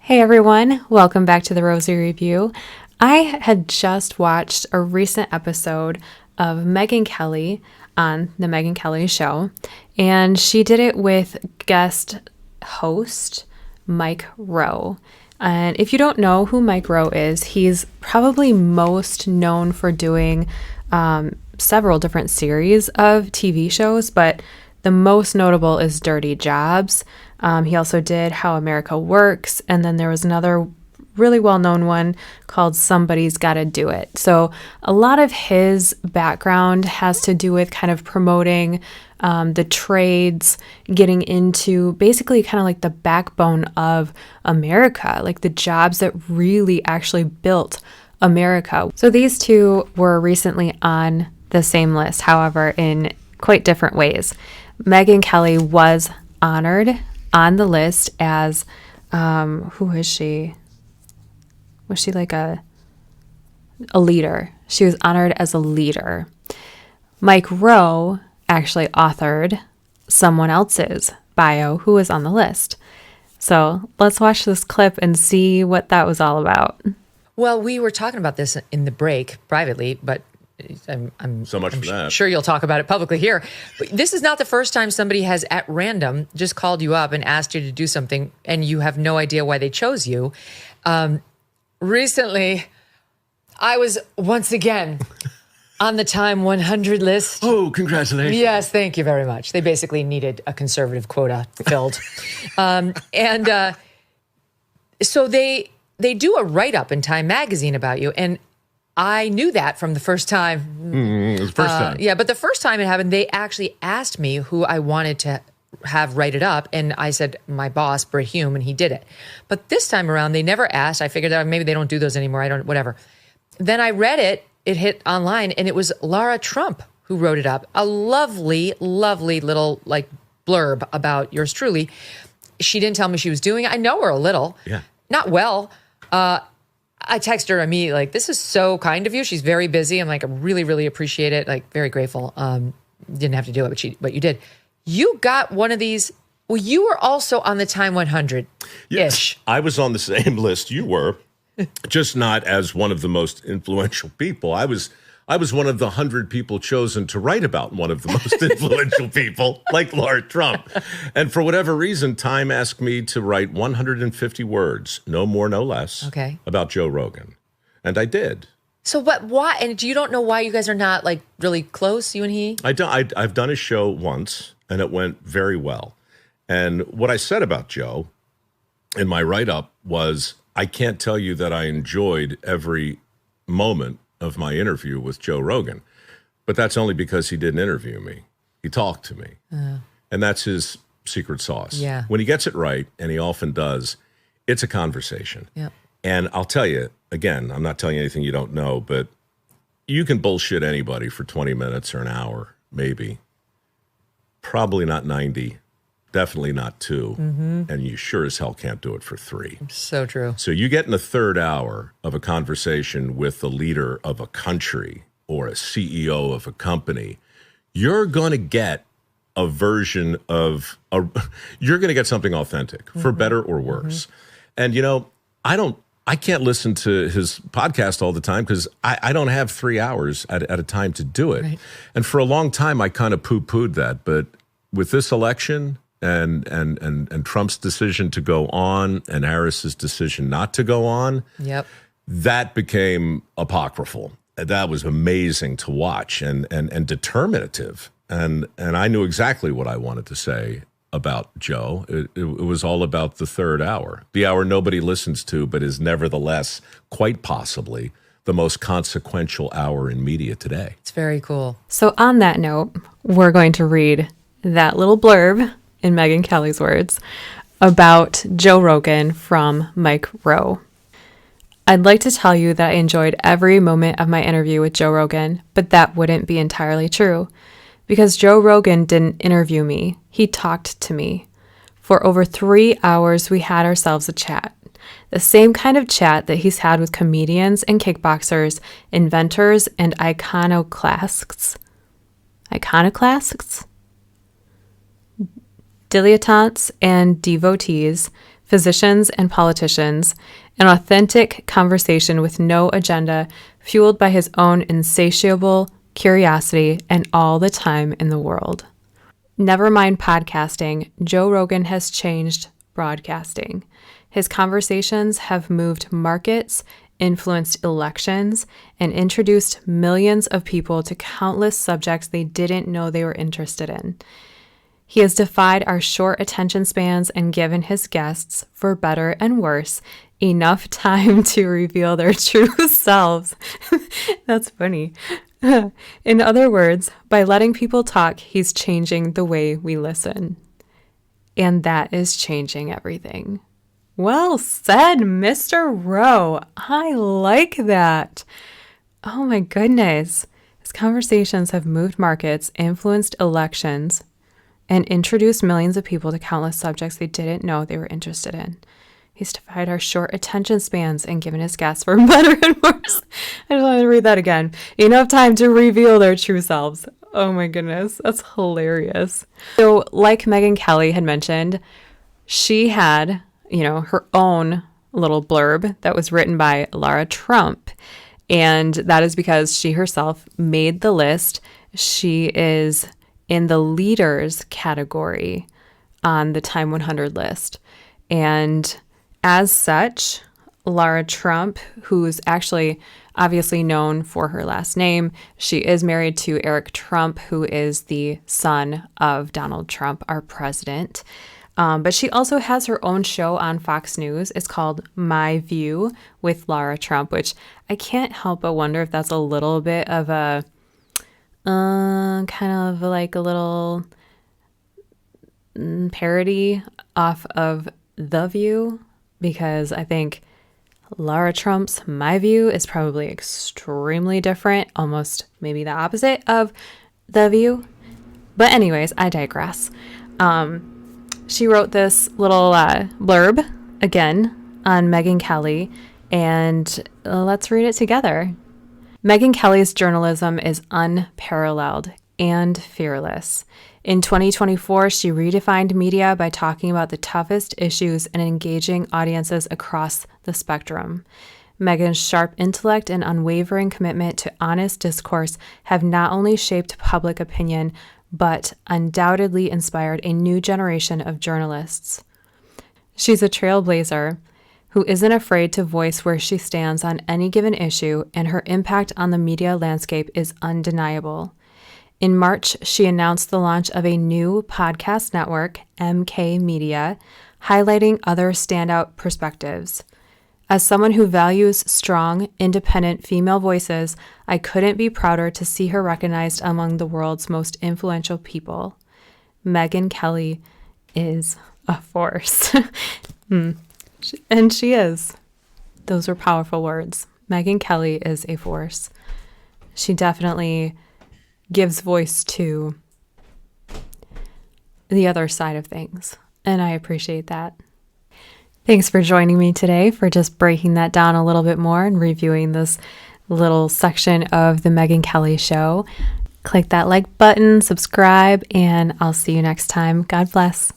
Hey everyone, welcome back to the Rosie Review. I had just watched a recent episode of Megyn Kelly on the Megyn Kelly Show, and she did it with guest host Mike Rowe. And if you don't know who Mike Rowe is, he's probably most known for doing several different series of TV shows, but the most notable is Dirty Jobs. He also did How America Works, and then there was another really well-known one called Somebody's Gotta Do It. So a lot of his background has to do with kind of promoting the trades, getting into basically kind of like the backbone of America, like the jobs that really actually built America. So these two were recently on the same list, however, in quite different ways. Megyn Kelly was honored on the list as, who is she? Was she like a leader? She was honored as a leader. Mike Rowe actually authored someone else's bio who was on the list. So let's watch this clip and see what that was all about. Well, we were talking about this in the break privately, but I'm sure you'll talk about it publicly here. But this is not the first time somebody has at random just called you up and asked you to do something and you have no idea why they chose you. Recently, I was once again on the Time 100 list. Oh, congratulations. Yes, thank you very much. They basically needed a conservative quota filled. So they do a write-up in Time magazine about you, and I knew that from the first time. It was the first time. Yeah, but the first time it happened, they actually asked me who I wanted to have write it up, and I said my boss, Britt Hume, and he did it. But this time around, they never asked. I figured out maybe they don't do those anymore. Whatever. Then I read it. It hit online, and it was Lara Trump who wrote it up. A lovely, lovely little like blurb about yours truly. She didn't tell me she was doing it. I know her a little. Yeah. Not well. I texted her immediately, like, this is so kind of you. She's very busy. I'm like, I really, really appreciate it. Like, very grateful. Didn't have to do it, but you did. You got one of these. Well, you were also on the Time 100-ish. Yes, I was on the same list you were, just not as one of the most influential people. I was one of the 100 people chosen to write about one of the most influential people, like Lara Trump. And for whatever reason, Time asked me to write 150 words, no more, no less, okay, about Joe Rogan. And I did. So why? And you don't know why you guys are not like really close, you and he? I've done a show once, and it went very well. And what I said about Joe in my write-up was, I can't tell you that I enjoyed every moment of my interview with Joe Rogan, but that's only because he didn't interview me. He talked to me, and that's his secret sauce. Yeah. When he gets it right, and he often does, it's a conversation. Yep. And I'll tell you, again, I'm not telling you anything you don't know, but you can bullshit anybody for 20 minutes or an hour, maybe. Probably not 90. Definitely not 2. Mm-hmm. And you sure as hell can't do it for 3. So true. So you get in the third hour of a conversation with the leader of a country or a CEO of a company, you're going to get a version of you're going to get something authentic, for better or worse. Mm-hmm. And, you know, I can't listen to his podcast all the time because I don't have 3 hours at a time to do it. Right. And for a long time, I kind of poo-pooed that. But with this election and Trump's decision to go on and Harris's decision not to go on, yep, that became apocryphal. That was amazing to watch and determinative. And I knew exactly what I wanted to say about Joe. It was all about the third hour, the hour nobody listens to, but is nevertheless quite possibly the most consequential hour in media today. It's very cool. So on that note, we're going to read that little blurb, in Megyn Kelly's words, about Joe Rogan from Mike Rowe. I'd like to tell you that I enjoyed every moment of my interview with Joe Rogan, but that wouldn't be entirely true. Because Joe Rogan didn't interview me, he talked to me. For over 3 hours, we had ourselves a chat. The same kind of chat that he's had with comedians and kickboxers, inventors, and iconoclasts. Iconoclasts? Dilettantes and devotees, physicians, and politicians, an authentic conversation with no agenda, fueled by his own insatiable curiosity and all the time in the world. Never mind podcasting, Joe Rogan has changed broadcasting. His conversations have moved markets, influenced elections, and introduced millions of people to countless subjects they didn't know they were interested in. He has defied our short attention spans and given his guests, for better and worse, enough time to reveal their true selves. That's funny. In other words, by letting people talk, he's changing the way we listen. And that is changing everything. Well said, Mr. Rowe. I like that. Oh my goodness. His conversations have moved markets, influenced elections, and introduced millions of people to countless subjects they didn't know they were interested in. He's defied our short attention spans and given his guests, for better and worse. I just wanted to read that again. Enough time to reveal their true selves. Oh my goodness, that's hilarious. So, like Megyn Kelly had mentioned, she had, her own little blurb that was written by Lara Trump. And that is because she herself made the list. She is in the leaders category on the Time 100 list. And as such, Lara Trump, who's actually obviously known for her last name, she is married to Eric Trump, who is the son of Donald Trump, our president. But she also has her own show on Fox News. It's called My View with Lara Trump, which I can't help but wonder if that's a little bit of a kind of like a little parody off of The View, because I think Lara Trump's My View is probably extremely different, almost maybe the opposite of The View. But anyways, I digress. She wrote this little blurb, again, on Megyn Kelly, and let's read it together. Megyn Kelly's journalism is unparalleled and fearless. In 2024, she redefined media by talking about the toughest issues and engaging audiences across the spectrum. Megyn's sharp intellect and unwavering commitment to honest discourse have not only shaped public opinion, but undoubtedly inspired a new generation of journalists. She's a trailblazer who isn't afraid to voice where she stands on any given issue, and her impact on the media landscape is undeniable. In March, she announced the launch of a new podcast network, MK Media, highlighting other standout perspectives. As someone who values strong, independent female voices, I couldn't be prouder to see her recognized among the world's most influential people. Megyn Kelly is a force. And she is. Those were powerful words. Megyn Kelly is a force. She definitely gives voice to the other side of things, and I appreciate that. Thanks for joining me today for just breaking that down a little bit more and reviewing this little section of the Megyn Kelly Show. Click that like button, subscribe, and I'll see you next time. God bless.